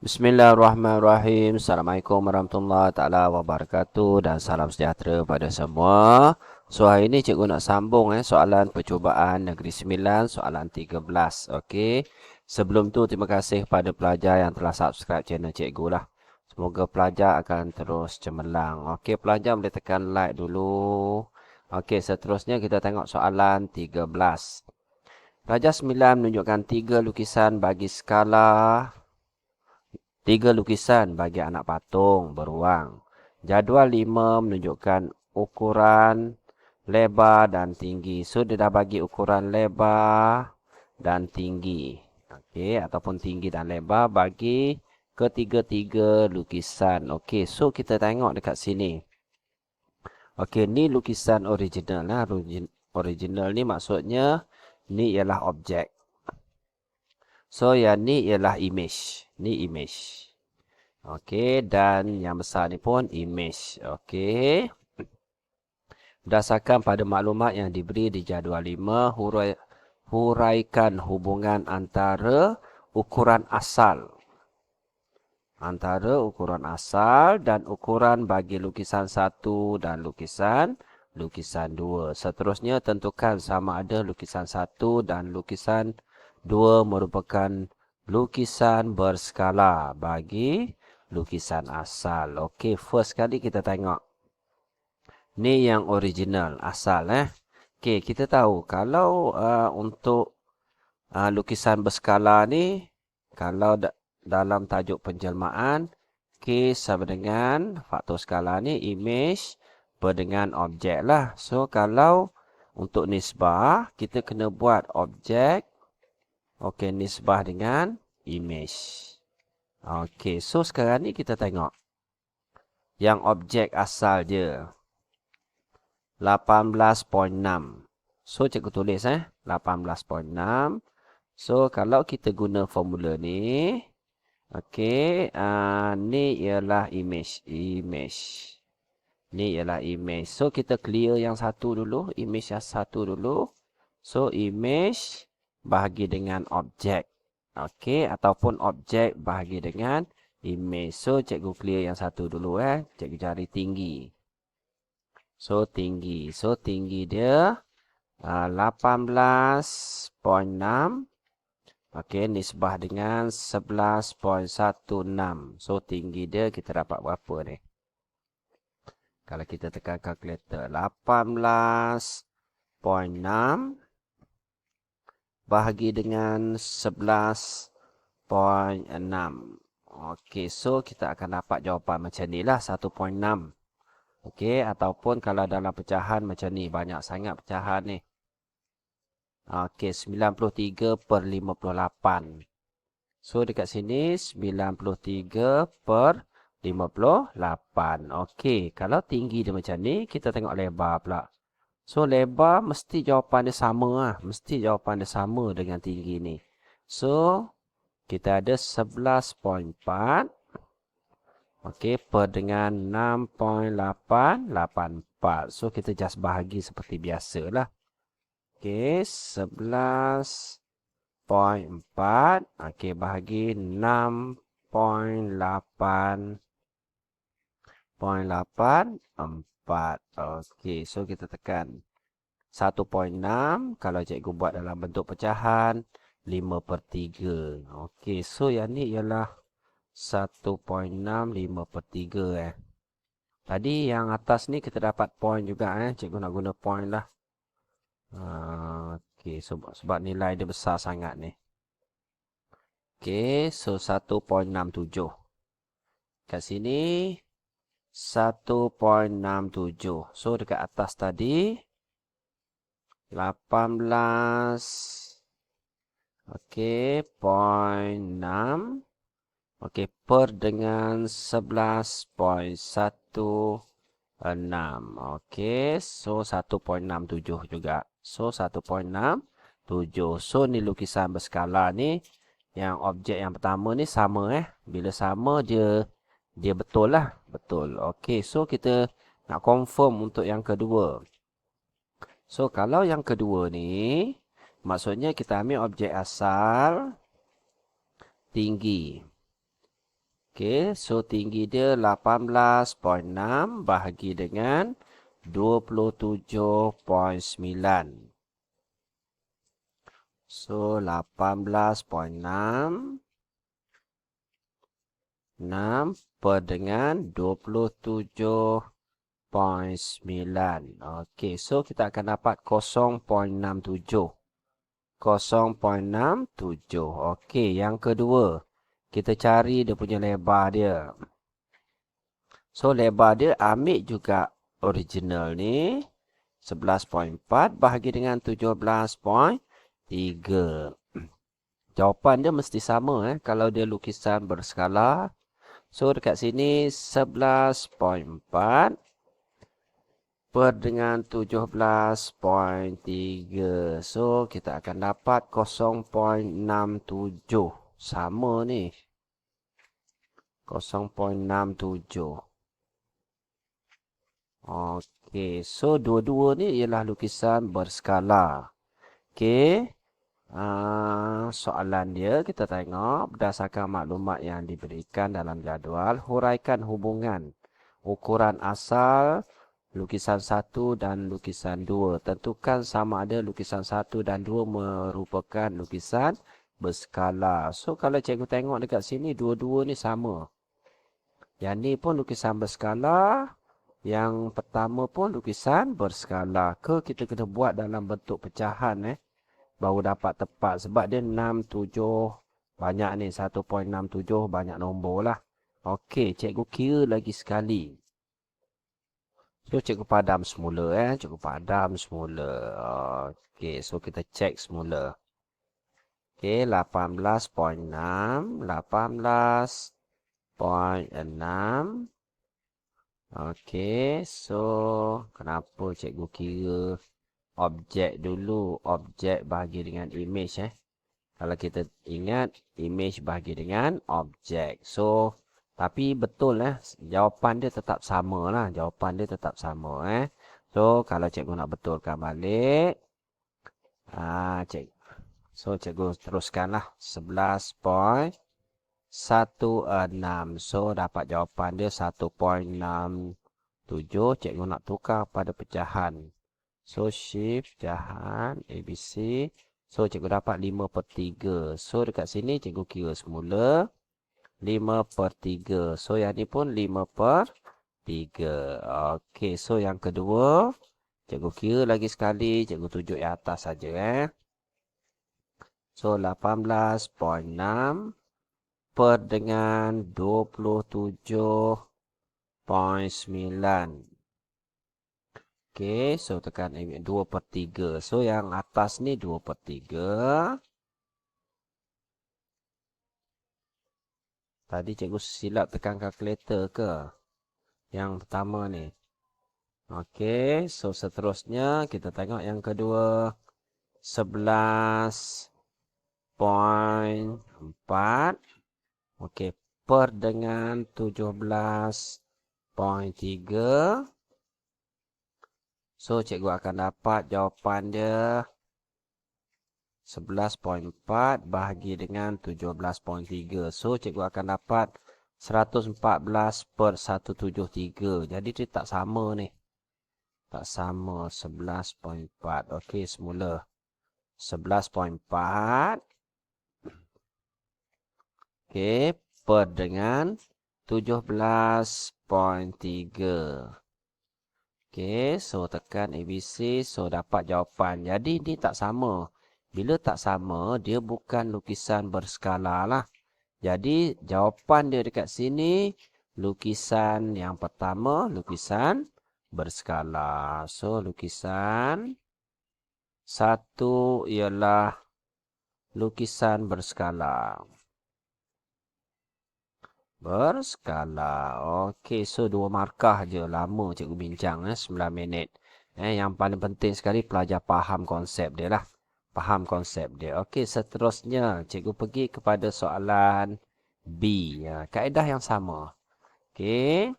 Bismillahirrahmanirrahim. Assalamualaikum warahmatullahi taala wabarakatuh dan salam sejahtera pada semua. So hari ini cikgu nak sambung soalan percubaan Negeri Sembilan soalan 13. Okey. Sebelum tu terima kasih kepada pelajar yang telah subscribe channel cikgu lah. Semoga pelajar akan terus cemerlang. Okey, pelajar boleh tekan like dulu. Okey, seterusnya kita tengok soalan 13. Pelajar 9 menunjukkan 3 lukisan bagi skala 3 lukisan bagi anak patung beruang. Jadual 5 menunjukkan ukuran lebar dan tinggi. So, dia dah bagi ukuran lebar dan tinggi. Okey, ataupun tinggi dan lebar bagi ketiga-tiga lukisan. Okey, so kita tengok dekat sini. Okey, ni lukisan original lah. Original ni maksudnya ni ialah objek. So, yang ni ialah image. Ni image. Okey, dan yang besar ni pun image. Okey. Berdasarkan pada maklumat yang diberi di jadual 5, huraikan hubungan antara ukuran asal. Antara ukuran asal dan ukuran bagi lukisan 1 dan lukisan 2. Seterusnya tentukan sama ada lukisan 1 dan lukisan 2 merupakan lukisan berskala bagi lukisan asal. Okey, first kali kita tengok. Ni yang original, asal Okey, kita tahu kalau untuk lukisan berskala ni, kalau dalam tajuk penjelmaan, K sama dengan faktor skala ni, image berdengan objek lah. So, kalau untuk nisbah, kita kena buat objek. Okey, nisbah dengan image. Okey, so sekarang ni kita tengok. Yang objek asal je. 18.6. So, cikgu tulis 18.6. So, kalau kita guna formula ni. Okey, ni ialah image. Ni ialah image. So, kita clear yang satu dulu. Image yang satu dulu. So, image bahagi dengan objek. Okey, ataupun objek bahagi dengan image. So, cikgu clear yang satu dulu Cikgu cari tinggi. So, tinggi dia 18.6. Okey, nisbah dengan 11.16. So, tinggi dia kita dapat berapa ni? Kalau kita tekan kalkulator, 18.6 bahagi dengan 11.6. Okey, so kita akan dapat jawapan macam ni lah, 1.6. Okey, ataupun kalau dalam pecahan macam ni, banyak sangat pecahan ni. Okey, 93/58. So, dekat sini 93/58. Okey, kalau tinggi dia macam ni, kita tengok lebar pula. So, lebar mesti jawapan dia sama lah. Mesti jawapan dia sama dengan tinggi ni. So, kita ada 11.4. Okey, per dengan 6.884. So, kita just bahagi seperti biasa lah. Okey, 11.4. Okey, bahagi 6.884. Okey, so kita tekan 1.6. Kalau cikgu buat dalam bentuk pecahan, 5/3. Okey, so yang ni ialah 1.6 5/3 Tadi yang atas ni kita dapat point juga Cikgu nak guna point lah. Okey, sebab nilai dia besar sangat ni. Okey, so 1.67. Kat sini 1.67. So dekat atas tadi 18. Okey, 0.6. Okey, per dengan 11.16. Okey, so 1.67 juga. So, 1.67. So, ni lukisan berskala ni. Yang objek yang pertama ni sama Bila sama, dia betul lah. Betul. Okey, so kita nak confirm untuk yang kedua. So, kalau yang kedua ni, maksudnya kita ambil objek asal tinggi. Okey, so tinggi dia 18.6 bahagi dengan 27.9. So 18.6 per dengan 27.9. Okey, so kita akan dapat 0.67. 0.67. Okey, yang kedua. Kita cari dia punya lebar dia. So, lebar dia ambil juga original ni. 11.4 bahagi dengan 17.3. Jawapan dia mesti sama kalau dia lukisan berskala. So, dekat sini 11.4 per dengan 17.3. So, kita akan dapat 0.67. Sama ni. 0.67. Okey, so dua-dua ni ialah lukisan berskala. Okey. Soalan dia kita tengok berdasarkan maklumat yang diberikan dalam jadual, huraikan hubungan ukuran asal lukisan 1 dan lukisan 2. Tentukan sama ada lukisan 1 dan 2 merupakan lukisan berskala. So kalau cikgu tengok dekat sini dua-dua ni sama. Yang ni pun lukisan berskala, yang pertama pun lukisan berskala. Kita kena buat dalam bentuk pecahan baru dapat tepat. Sebab dia 67 banyak ni. 1.67 banyak nombor lah. Okey, cikgu kira lagi sekali. So, cikgu padam semula Cikgu padam semula. Okey, so kita cek semula. Okey, 18.6. 18.6. Okey, so kenapa cikgu kira objek dulu. Objek bahagi dengan image Kalau kita ingat, image bahagi dengan objek. So, tapi betul jawapan dia tetap sama lah. Jawapan dia tetap sama So, kalau cikgu nak betulkan balik. Cikgu teruskanlah. 11.16. So, dapat jawapan dia 1.67. Cikgu nak tukar pada pecahan. So, shift, pecahan, ABC. So, cikgu dapat 5/3. So, dekat sini cikgu kira semula 5/3. So, yang ni pun 5/3. Okey, so yang kedua. Cikgu kira lagi sekali. Cikgu tunjuk yang atas saja So, 18.6 per dengan 27.9. Okey, so tekan 2/3. So, yang atas ni 2/3. Tadi cikgu silap tekan kalkulator ke? Yang pertama ni. Okey, so seterusnya kita tengok yang kedua. 11.4. Okey, per dengan 17.3. So, cikgu akan dapat jawapan dia 11.4 bahagi dengan 17.3. So, cikgu akan dapat 114/173. Jadi, dia tak sama ni. Tak sama 11.4. Okey, semula. 11.4. Okey, per dengan 17.3. Okey, so tekan ABC. So, dapat jawapan. Jadi, ni tak sama. Bila tak sama, dia bukan lukisan berskala lah. Jadi, jawapan dia dekat sini, lukisan yang pertama, lukisan berskala. So, lukisan 1 ialah lukisan berskala. Berskala. Okey, so 2 markah je. Lama cikgu bincang 9 minit. Yang paling penting sekali pelajar faham konsep dia lah. Faham konsep dia. Okey, seterusnya cikgu pergi kepada soalan B. Kaedah yang sama. Okey.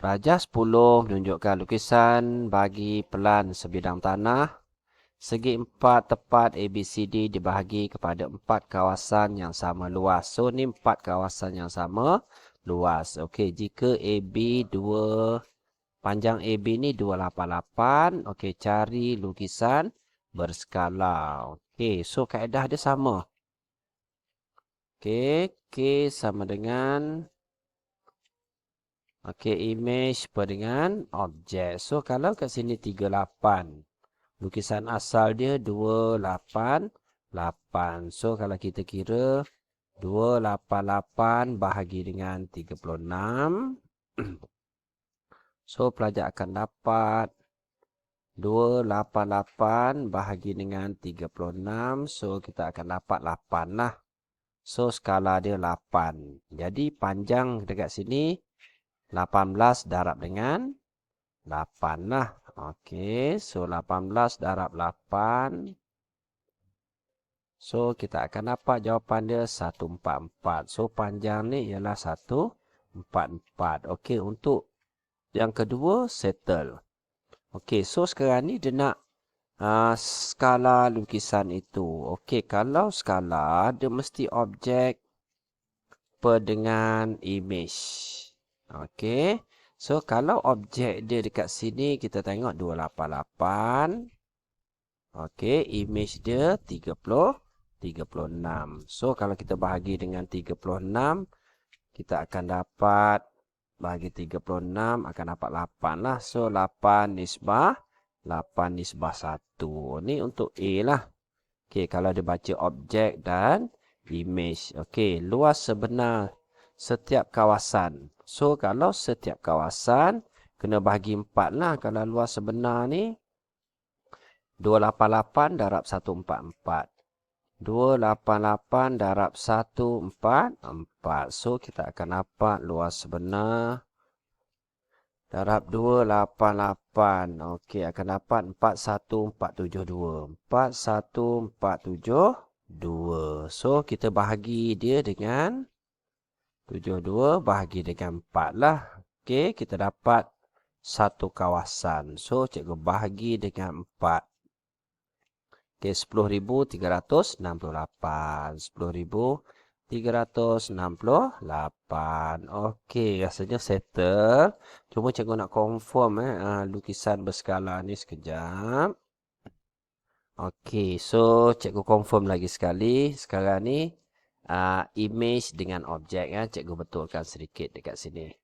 Rajah 10 menunjukkan lukisan bagi pelan sebidang tanah. Segi 4 tepat ABCD dibahagi kepada 4 kawasan yang sama luas. So, ni 4 kawasan yang sama luas. Okey, jika AB 2, panjang AB ni 288. Okey, cari lukisan berskala. Okey, so kaedah dia sama. Okey, K sama dengan image per dengan objek. So, kalau kat sini 38. Lukisan asal dia 288. So, kalau kita kira 288 bahagi dengan 36. So, pelajar akan dapat 288 bahagi dengan 36. So, kita akan dapat 8 lah. So, skala dia 8. Jadi, panjang dekat sini 18 darab dengan 8 lah. Okey, so 18 darab 8. So, kita akan dapat jawapan dia 144. So, panjang ni ialah 144. Okey, untuk yang kedua, settle. Okey, so sekarang ni dia nak skala lukisan itu. Okey, kalau skala, dia mesti objek per dengan image. Okey. So, kalau objek dia dekat sini, kita tengok 288. Okey, image dia 36. So, kalau kita bahagi dengan 36, kita akan dapat, bahagi 36, akan dapat 8 lah. So, 8 nisbah 1. Ni untuk A lah. Okey, kalau dia baca objek dan image. Okey, luas sebenar setiap kawasan. So, kalau setiap kawasan, kena bahagi 4 lah. Kalau luas sebenar ni, 288 darab 144. 288 darab 144. So, kita akan dapat luas sebenar darab 288. Okey, akan dapat 41472. 41472. So, kita bahagi dia dengan 72 bahagi dengan 4 lah. Okey, kita dapat satu kawasan. So, cikgu bahagi dengan 4. Okey, 10,368. 10,368. Okey, rasanya settle. Cuma cikgu nak confirm lukisan berskala ni sekejap. Okey, so cikgu confirm lagi sekali. Sekarang ni image dengan objek cikgu betulkan sedikit dekat sini.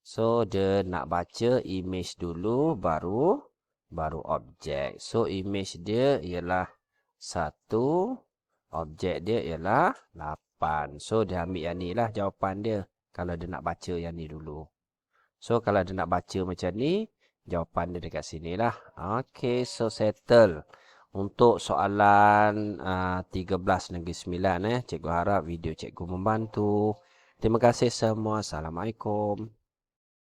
So, dia nak baca image dulu baru objek. So, image dia ialah 1, objek dia ialah 8. So, dia ambil yang ni lah jawapan dia kalau dia nak baca yang ni dulu. So, kalau dia nak baca macam ni, jawapan dia dekat sini lah. Okey, so settle. Untuk soalan 13 negeri 9. Cikgu harap video cikgu membantu. Terima kasih semua. Assalamualaikum.